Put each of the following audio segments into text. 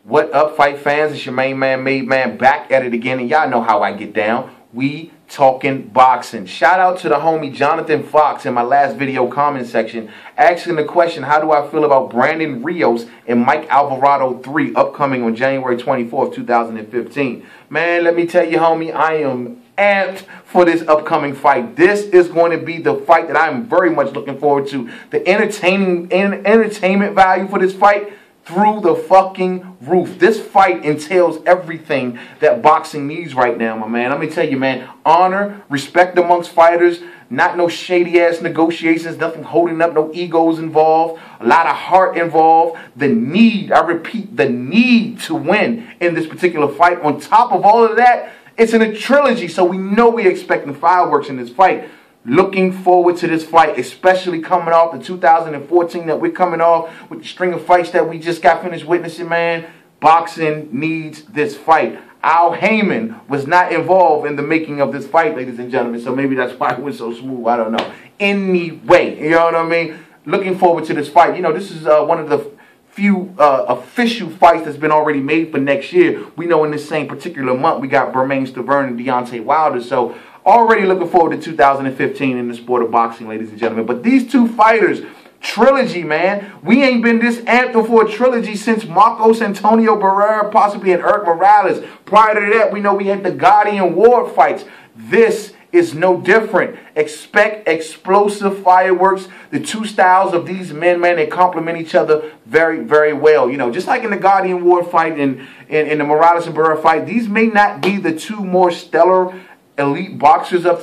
What up, fight fans? It's your main man, Made Man, back at it again, and y'all know how I get down. We talking boxing. Shout out to the homie Jonathan Fox in my last video comment section asking the question, how do I feel about Brandon Rios and Mike Alvarado 3 upcoming on January 24th, 2015? Man, let me tell you, homie, I am amped for this upcoming fight. This is going to be the fight that I'm very much looking forward to. The entertainment value for this fight through the fucking roof. This fight entails everything that boxing needs right now, my man. Let me tell you, man, honor, respect amongst fighters, not no shady ass negotiations, nothing holding up, no egos involved, a lot of heart involved, the need, I repeat, the need to win in this particular fight. On top of all of that, it's in a trilogy, so we know we're expecting fireworks in this fight. Looking forward to this fight, especially coming off the 2014 that we're coming off with the string of fights that we just got finished witnessing, man. Boxing needs this fight. Al Heyman was not involved in the making of this fight, ladies and gentlemen, so maybe that's why it was so smooth. I don't know. Anyway, you know what I mean? Looking forward to this fight. You know, this is one of the few official fights that's been already made for next year. We know in this same particular month we got Bermane Stiverne and Deontay Wilder, so already looking forward to 2015 in the sport of boxing, ladies and gentlemen. But these two fighters, trilogy, man. We ain't been this amped for a trilogy since Marcos Antonio Barrera, possibly, and Eric Morales. Prior to that, we know we had the Guardian Ward fights. This is no different. Expect explosive fireworks. The two styles of these men, man, they complement each other very, very well. You know, just like in the Guardian Ward fight and in the Morales and Barrera fight, these may not be the two more stellar elite boxers of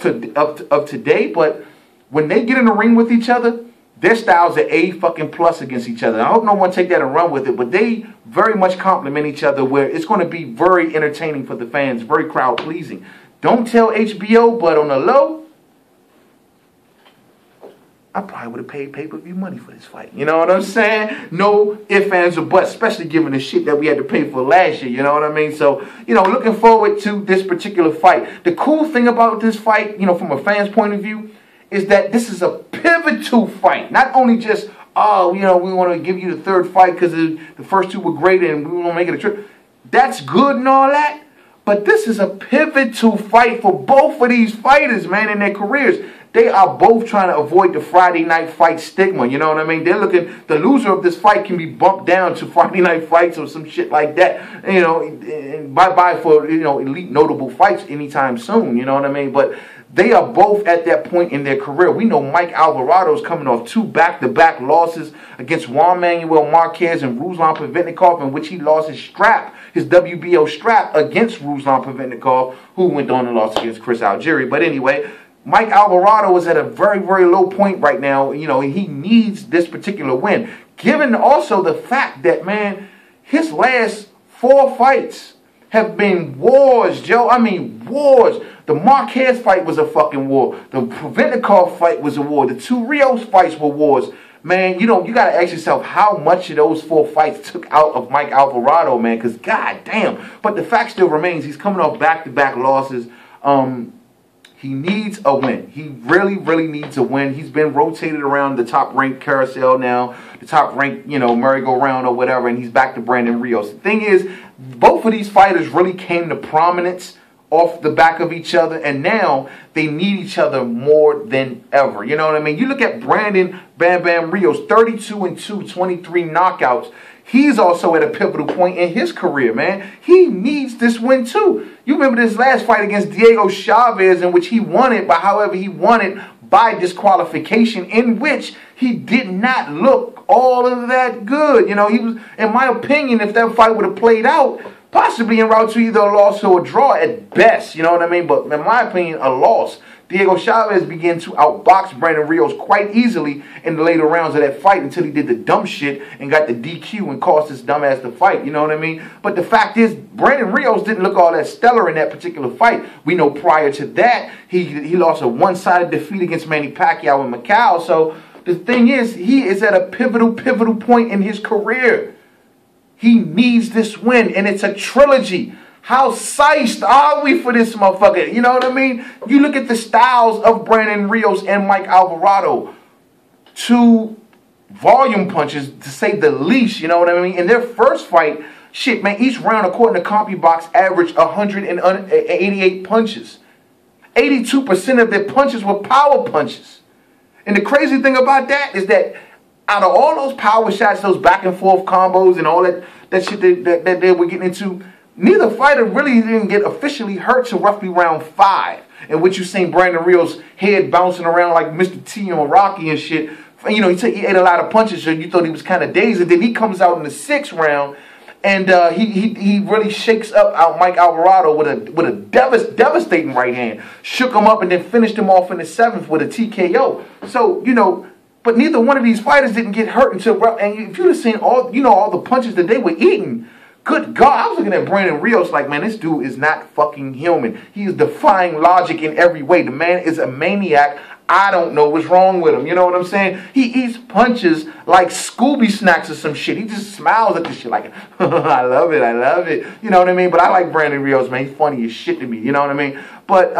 today, but when they get in the ring with each other, their styles are A fucking plus against each other. I hope no one take that and run with it, but they very much complement each other where it's going to be very entertaining for the fans, very crowd pleasing. Don't tell HBO, but on the low, I probably would have paid pay-per-view money for this fight. You know what I'm saying? No ifs, ands, or buts, especially given the shit that we had to pay for last year. You know what I mean? So, you know, looking forward to this particular fight. The cool thing about this fight, you know, from a fan's point of view, is that this is a pivotal fight. Not only just, oh, you know, we want to give you the third fight because the first two were great and we want to make it a trip. That's good and all that. But this is a pivotal fight for both of these fighters, man, in their careers. They are both trying to avoid the Friday night fight stigma. You know what I mean? They're looking, the loser of this fight can be bumped down to Friday night fights or some shit like that. You know, and bye-bye for, you know, elite notable fights anytime soon. You know what I mean? But they are both at that point in their career. We know Mike Alvarado is coming off 2 back-to-back losses against Juan Manuel Marquez and Ruslan Pavetnikov, in which he lost his strap, his WBO strap, against Ruslan Pavetnikov, who went on and lost against Chris Algieri. But anyway, Mike Alvarado is at a very, very low point right now. You know, he needs this particular win. Given also the fact that, man, his last 4 fights have been wars, Joe. I mean, wars. The Marquez fight was a fucking war. The Pavetnikov fight was a war. The 2 Rios fights were wars. Man, you know, you got to ask yourself how much of those 4 fights took out of Mike Alvarado, man, because goddamn. But the fact still remains, he's coming off back-to-back losses. He needs a win. He really, really needs a win. He's been rotated around the top-ranked carousel now, the top-ranked, you know, merry-go-round or whatever, and he's back to Brandon Rios. The thing is, both of these fighters really came to prominence off the back of each other, and now they need each other more than ever. You know what I mean? You look at Brandon Bam Bam Rios, 32-2, 23 knockouts. He's also at a pivotal point in his career, man. He needs this win, too. You remember this last fight against Diego Chavez, in which he won it, but however he won it by disqualification, in which he did not look all of that good. You know, he was, in my opinion, if that fight would have played out, possibly en route to either a loss or a draw at best, you know what I mean? But in my opinion, a loss. Diego Chavez began to outbox Brandon Rios quite easily in the later rounds of that fight until he did the dumb shit and got the DQ and cost his dumbass the fight, you know what I mean? But the fact is, Brandon Rios didn't look all that stellar in that particular fight. We know prior to that, he lost a one-sided defeat against Manny Pacquiao in Macau. So the thing is, he is at a pivotal point in his career. He needs this win, and it's a trilogy. How psyched are we for this motherfucker? You know what I mean? You look at the styles of Brandon Rios and Mike Alvarado. 2 volume punches, to say the least, you know what I mean? In their first fight, Shit, man, each round, according to CompuBox, averaged 188 punches. 82% of their punches were power punches. And the crazy thing about that is that out of all those power shots, those back and forth combos and all that shit that they were getting into, neither fighter really didn't get officially hurt till roughly round 5. In which you seen Brandon Rios' head bouncing around like Mr. T on Rocky and shit. You know, he ate a lot of punches, so you thought he was kind of dazed. And then he comes out in the 6th round, and he really shakes up Mike Alvarado with a devastating right hand. Shook him up and then finished him off in the 7th with a TKO. So, you know, but neither one of these fighters didn't get hurt until, and if you'd have seen all the punches that they were eating, good God, I was looking at Brandon Rios like, man, this dude is not fucking human. He is defying logic in every way. The man is a maniac. I don't know what's wrong with him. You know what I'm saying? He eats punches like Scooby snacks or some shit. He just smiles at this shit like, I love it, I love it. You know what I mean? But I like Brandon Rios, man. He's funny as shit to me. You know what I mean? But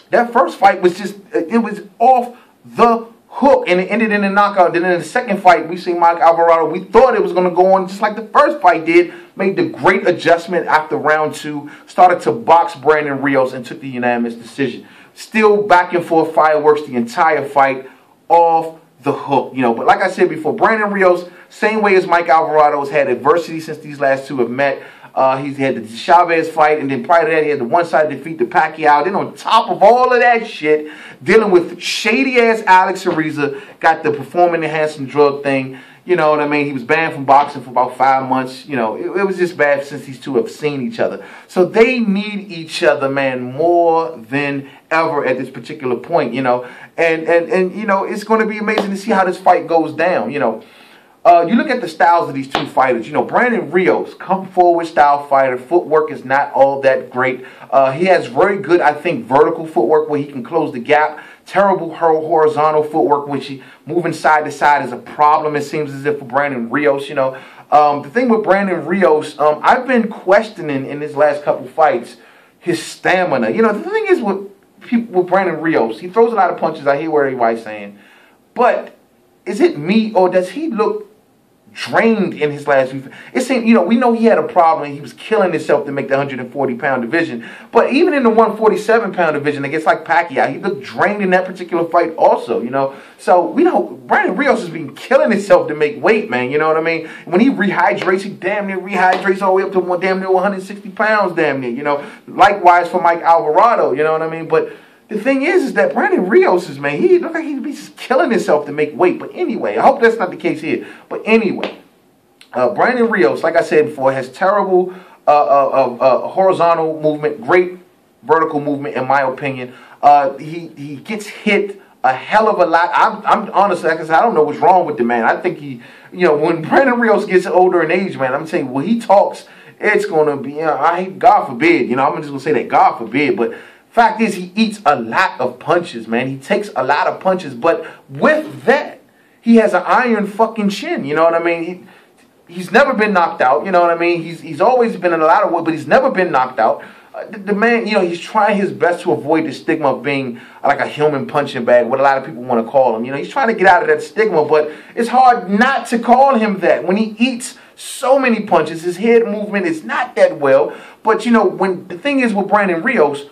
that first fight was just, it was off the hook, and it ended in a knockout. Then in the second fight, we seen Mike Alvarado. We thought it was going to go on just like the first fight did. Made the great adjustment after round 2. Started to box Brandon Rios and took the unanimous decision. Still back and forth fireworks the entire fight, off the hook. You know, but like I said before, Brandon Rios, same way as Mike Alvarado, has had adversity since these last two have met. He's had the Chavez fight, and then prior to that, he had the one-sided defeat to Pacquiao. Then on top of all of that shit, dealing with shady-ass Alex Ariza, got the performance-enhancing drug thing. You know what I mean? He was banned from boxing for about 5 months. You know, it was just bad since these two have seen each other. So they need each other, man, more than ever at this particular point, you know. And you know, it's going to be amazing to see how this fight goes down, you know. You look at the styles of these two fighters. You know, Brandon Rios, come forward style fighter. Footwork is not all that great. He has very good, I think, vertical footwork where he can close the gap. Terrible horizontal footwork, which he moving side to side is a problem, it seems as if, for Brandon Rios, you know. The thing with Brandon Rios, I've been questioning in his last couple fights his stamina. You know, the thing is with Brandon Rios, he throws a lot of punches. I hear what everybody's saying. But is it me, or does he look drained in his last few? It seemed, you know, we know he had a problem. He was killing himself to make the 140-pound division. But even in the 147-pound division against like Pacquiao, he looked drained in that particular fight also, you know. So we know Brandon Rios has been killing himself to make weight, man. You know what I mean? When he rehydrates, he damn near rehydrates all the way up to damn near 160 pounds, damn near, you know. Likewise for Mike Alvarado, you know what I mean? But the thing is that Brandon Rios is, man, he look like he'd be just killing himself to make weight. But anyway, I hope that's not the case here. But anyway, Brandon Rios, like I said before, has terrible horizontal movement, great vertical movement, in my opinion. He gets hit a hell of a lot. I'm honestly, like I said, I don't know what's wrong with the man. I think he, you know, when Brandon Rios gets older in age, man, I'm saying when he talks, it's going to be, you know, God forbid, you know, I'm just going to say that, God forbid, but fact is, he eats a lot of punches, man. He takes a lot of punches, but with that, he has an iron fucking chin. You know what I mean? He's never been knocked out. You know what I mean? He's always been in a lot of work, but he's never been knocked out. The man, you know, he's trying his best to avoid the stigma of being like a human punching bag, what a lot of people want to call him. You know, he's trying to get out of that stigma, but it's hard not to call him that when he eats so many punches. His head movement is not that well, but you know, when the thing is with Brandon Rios,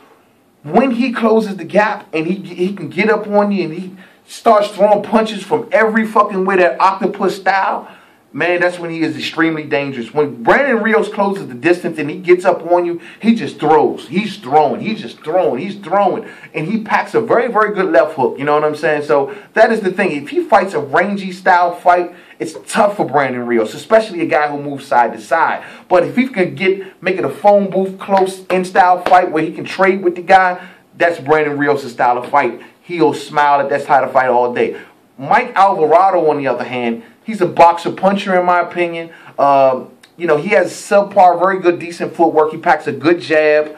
when he closes the gap and he can get up on you and he starts throwing punches from every fucking way, that octopus style, man, that's when he is extremely dangerous. When Brandon Rios closes the distance and he gets up on you, he just throws. He's throwing. He's just throwing. He's throwing. And he packs a very, very good left hook. You know what I'm saying? So that is the thing. If he fights a rangy style fight, it's tough for Brandon Rios, especially a guy who moves side to side. But if he can make it a phone booth close in style fight where he can trade with the guy, that's Brandon Rios' style of fight. He'll smile at that style of fight all day. Mike Alvarado, on the other hand, he's a boxer puncher, in my opinion. You know, he has subpar, very good, decent footwork. He packs a good jab.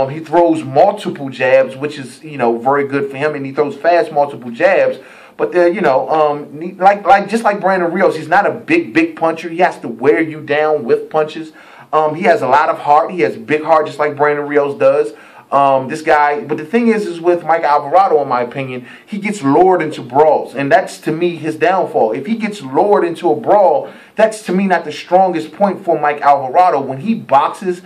He throws multiple jabs, which is, you know, very good for him. And he throws fast multiple jabs. But they're, you know, just like Brandon Rios, he's not a big puncher. He has to wear you down with punches. He has a lot of heart. He has a big heart, just like Brandon Rios does. This guy, but the thing is with Mike Alvarado, in my opinion, he gets lured into brawls, and that's to me his downfall. If he gets lured into a brawl, that's to me not the strongest point for Mike Alvarado. When he boxes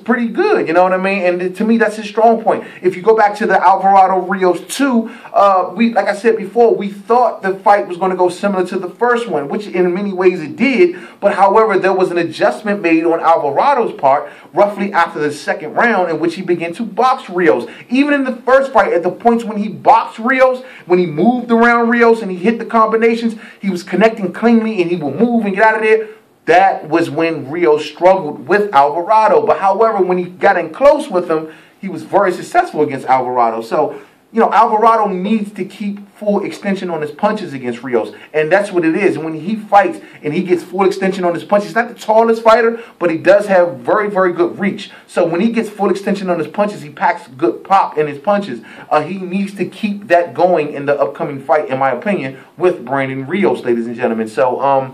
pretty good, you know what I mean? And to me, that's his strong point. If you go back to the Alvarado Rios 2, like I said before, we thought the fight was going to go similar to the first one, which in many ways it did. But however, there was an adjustment made on Alvarado's part roughly after the second round, in which he began to box Rios. Even in the first fight, at the points when he boxed Rios, when he moved around Rios and he hit the combinations, he was connecting cleanly and he will move and get out of there. That was when Rios struggled with Alvarado. But however, when he got in close with him, he was very successful against Alvarado. So, you know, Alvarado needs to keep full extension on his punches against Rios. And that's what it is. When he fights and he gets full extension on his punches, he's not the tallest fighter, but he does have very, very good reach. So when he gets full extension on his punches, he packs good pop in his punches. He needs to keep that going in the upcoming fight, in my opinion, with Brandon Rios, ladies and gentlemen. So,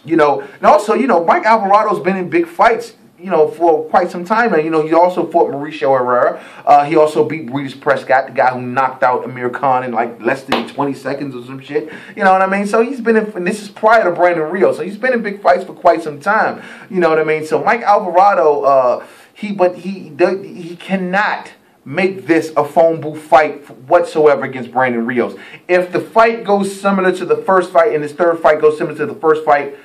you know, and also, you know, Mike Alvarado's been in big fights, you know, for quite some time. And, you know, he also fought Mauricio Herrera. He also beat Breeders' Prescott, the guy who knocked out Amir Khan in like less than 20 seconds or some shit. You know what I mean? So he's been in, and this is prior to Brandon Rios. So he's been in big fights for quite some time. You know what I mean? So Mike Alvarado, he cannot make this a phone booth fight whatsoever against Brandon Rios. If the fight goes similar to the first fight and this third fight goes similar to the first fight,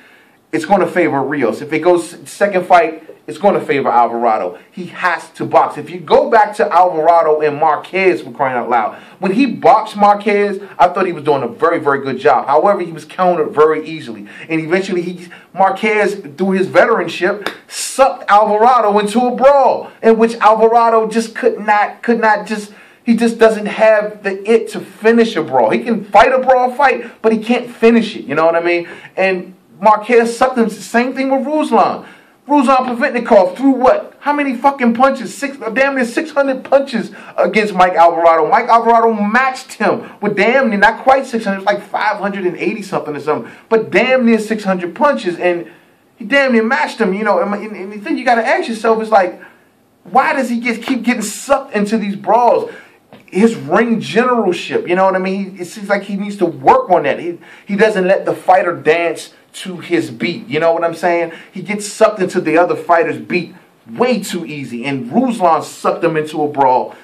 it's going to favor Rios. If it goes second fight, it's going to favor Alvarado. He has to box. If you go back to Alvarado and Marquez, for crying out loud, when he boxed Marquez, I thought he was doing a very, very good job. However, he was countered very easily. And eventually, Marquez, through his veteranship, sucked Alvarado into a brawl, in which Alvarado just he just doesn't have the it to finish a brawl. He can fight a brawl fight, but he can't finish it. You know what I mean? And Marquez sucked him. Same thing with Ruslan. Ruslan Pavetnikov threw what? How many fucking punches? Damn near 600 punches against Mike Alvarado. Mike Alvarado matched him with damn near, not quite 600, it was like 580 something or something, but damn near 600 punches, and he damn near matched him, you know. And the thing you got to ask yourself is like, why does he keep getting sucked into these brawls? His ring generalship, you know what I mean? It seems like he needs to work on that. He doesn't let the fighter dance to his beat, you know what I'm saying? He gets sucked into the other fighter's beat way too easy, and Ruslan sucked him into a brawl,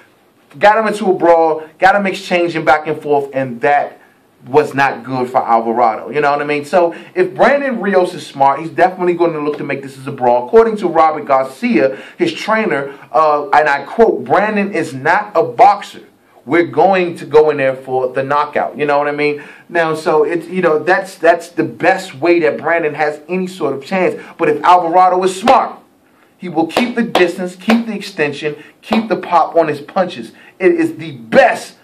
got him exchanging back and forth, and that was not good for Alvarado, you know what I mean? So if Brandon Rios is smart, he's definitely going to look to make this as a brawl. According to Robert Garcia, his trainer, and I quote, "Brandon is not a boxer. We're going to go in there for the knockout." You know what I mean? Now, so it's, you know, that's the best way that Brandon has any sort of chance. But if Alvarado is smart, he will keep the distance, keep the extension, keep the pop on his punches. It is the best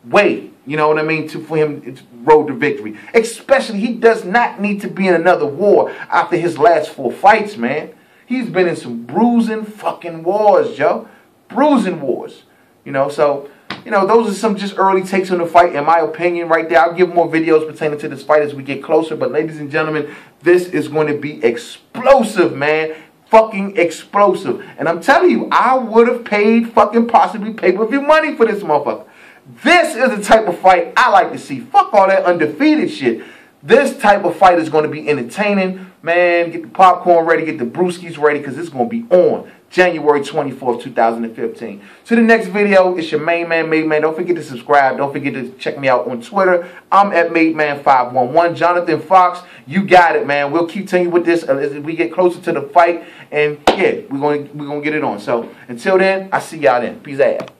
way, you know what I mean, for him to road to victory. Especially, he does not need to be in another war after his last 4 fights, man. He's been in some bruising fucking wars, Joe. Bruising wars. You know, so, you know, those are some just early takes on the fight, in my opinion, right there. I'll give more videos pertaining to this fight as we get closer. But, ladies and gentlemen, this is going to be explosive, man. Fucking explosive. And I'm telling you, I would have paid fucking possibly pay-per-view money for this motherfucker. This is the type of fight I like to see. Fuck all that undefeated shit. This type of fight is going to be entertaining. Man, get the popcorn ready, get the brewskis ready, because it's going to be on January 24th, 2015. To the next video, it's your main man, Made Man. Don't forget to subscribe. Don't forget to check me out on Twitter. I'm at MadeMan511. Jonathan Fox, you got it, man. We'll keep telling you with this as we get closer to the fight. And, yeah, we're going to get it on. So, until then, I see y'all then. Peace out.